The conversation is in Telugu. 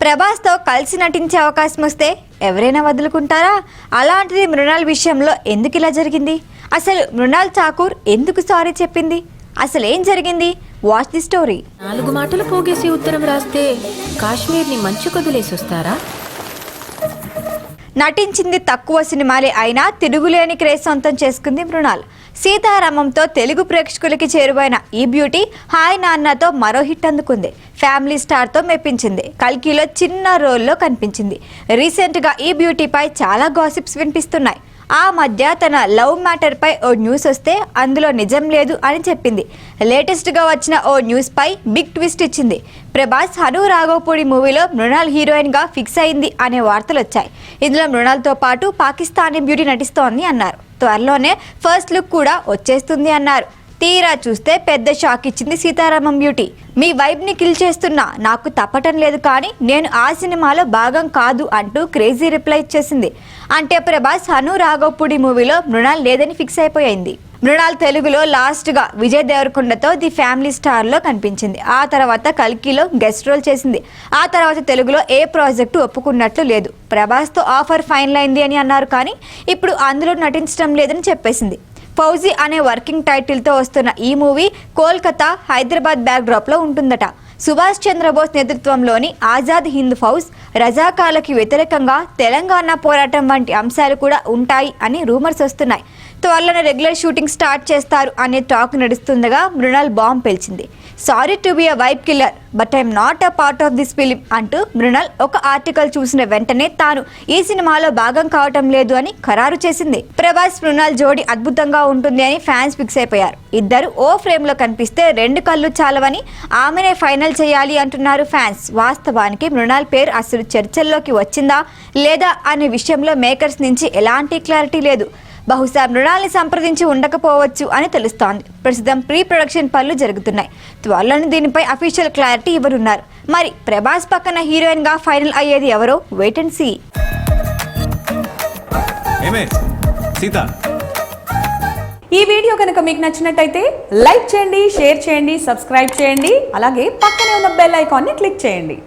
ప్రభాస్తో కలిసి నటించే అవకాశం వస్తే ఎవరైనా వదులుకుంటారా? అలాంటిది మృణాల్ విషయంలో ఎందుకు ఇలా జరిగింది? అసలు మృణాల్ ఠాకూర్ ఎందుకు సారీ చెప్పింది? అసలు ఏం జరిగింది? Watch the story. 4 మాటలు పోగేసి ఉత్తరం రాస్తే కాశ్మీర్ని మంచు కదిలేసి వస్తారా? నటించింది తక్కువ సినిమాలే అయినా తిరుగులేని క్రేజ్ సొంతం చేసుకుంది మృణాల్. సీతారామంతో తెలుగు ప్రేక్షకులకి చేరువైన ఈ బ్యూటీ హాయ్ నాన్నతో మరో హిట్ అందుకుంది. ఫ్యామిలీ స్టార్తో మెప్పించింది. కల్కిలో చిన్న రోల్లో కనిపించింది. రీసెంట్గా ఈ బ్యూటీపై చాలా గాసిప్స్ వినిపిస్తున్నాయి. ఆ మధ్య తన లవ్ మ్యాటర్పై ఓ న్యూస్ వస్తే అందులో నిజం లేదు అని చెప్పింది. లేటెస్ట్గా వచ్చిన ఓ న్యూస్పై బిగ్ ట్విస్ట్ ఇచ్చింది. ప్రభాస్ హను రాఘవపూడి మూవీలో మృణాల్ హీరోయిన్గా ఫిక్స్ అయింది అనే వార్తలు వచ్చాయి. ఇందులో మృణాల్తో పాటు పాకిస్తానీ బ్యూటీ నటిస్తోంది అన్నారు. త్వరలోనే ఫస్ట్ లుక్ కూడా వచ్చేస్తుంది అన్నారు. తీరా చూస్తే పెద్ద షాక్ ఇచ్చింది సీతారామం బ్యూటీ. మీ వైబ్ని కిల్ చేస్తున్నా, నాకు తప్పటం లేదు, కానీ నేను ఆ సినిమాలో భాగం కాదు అంటూ క్రేజీ రిప్లై ఇచ్చేసింది. అంటే ప్రభాస్ హను రాఘవపూడి మూవీలో మృణాల్ లేదని ఫిక్స్ అయిపోయింది. మృణాల్ తెలుగులో లాస్ట్గా విజయ్ దేవరకొండతో ది ఫ్యామిలీ స్టార్లో కనిపించింది. ఆ తర్వాత కల్కిలో గెస్ట్ రోల్ చేసింది. ఆ తర్వాత తెలుగులో ఏ ప్రాజెక్టు ఒప్పుకున్నట్లు లేదు. ప్రభాస్తో ఆఫర్ ఫైనల్ అయింది అని అన్నారు, కానీ ఇప్పుడు అందులో నటించడం లేదని చెప్పేసింది. ఫౌజీ అనే వర్కింగ్ టైటిల్తో వస్తున్న ఈ మూవీ కోల్కతా, హైదరాబాద్ బ్యాక్డ్రాప్లో ఉంటుందట. సుభాష్ చంద్రబోస్ నేతృత్వంలోని ఆజాద్ హింద్ ఫౌజ్, రజాకార్లకి వ్యతిరేకంగా తెలంగాణ పోరాటం వంటి అంశాలు కూడా ఉంటాయి అని రూమర్స్ వస్తున్నాయి. త్వరలోనే రెగ్యులర్ షూటింగ్ స్టార్ట్ చేస్తారు అనే టాక్ నడుస్తుండగా మృణాల్ బాంబ్ పేల్చింది. Sorry to be a vibe killer but I'm not a part of this film అంటూ మృణాల్ ఒక ఆర్టికల్ చూసిన వెంటనే తాను ఈ సినిమాలో భాగం కావటం లేదు అని ఖరారు చేసింది. ప్రభాస్ మృణాల్ జోడీ అద్భుతంగా ఉంటుంది అని ఫ్యాన్స్ ఫిక్స్ అయిపోయారు. ఇద్దరు ఓ ఫ్రేమ్ లో కనిపిస్తే 2 కళ్ళు చాలవని ఆమెనే ఫైనల్ చేయాలి అంటున్నారు ఫ్యాన్స్. వాస్తవానికి మృణాల్ పేరు అసలు చర్చల్లోకి వచ్చిందా లేదా అనే విషయంలో మేకర్స్ నుంచి ఎలాంటి క్లారిటీ లేదు. బహుశా మృణాల్ని సంప్రదించి ఉండకపోవచ్చు అని తెలుస్తోంది. ప్రస్తుతం ప్రీ ప్రొడక్షన్ పనులు జరుగుతున్నాయి. త్వరలోనే దీనిపై అఫీషియల్ క్లారిటీ ఇవ్వనున్నారు. మరి ప్రభాస్ పక్కన హీరోయిన్ గా ఫైనల్ అయ్యేది ఎవరో వెయిట్ అండ్ సీ. ఈ వీడియో కనుక మీకు నచ్చినట్టయితే లైక్ చేయండి, షేర్ చేయండి, సబ్స్క్రైబ్ చేయండి. అలాగే పక్కనే ఉన్న బెల్ ఐకాన్ని క్లిక్ చేయండి.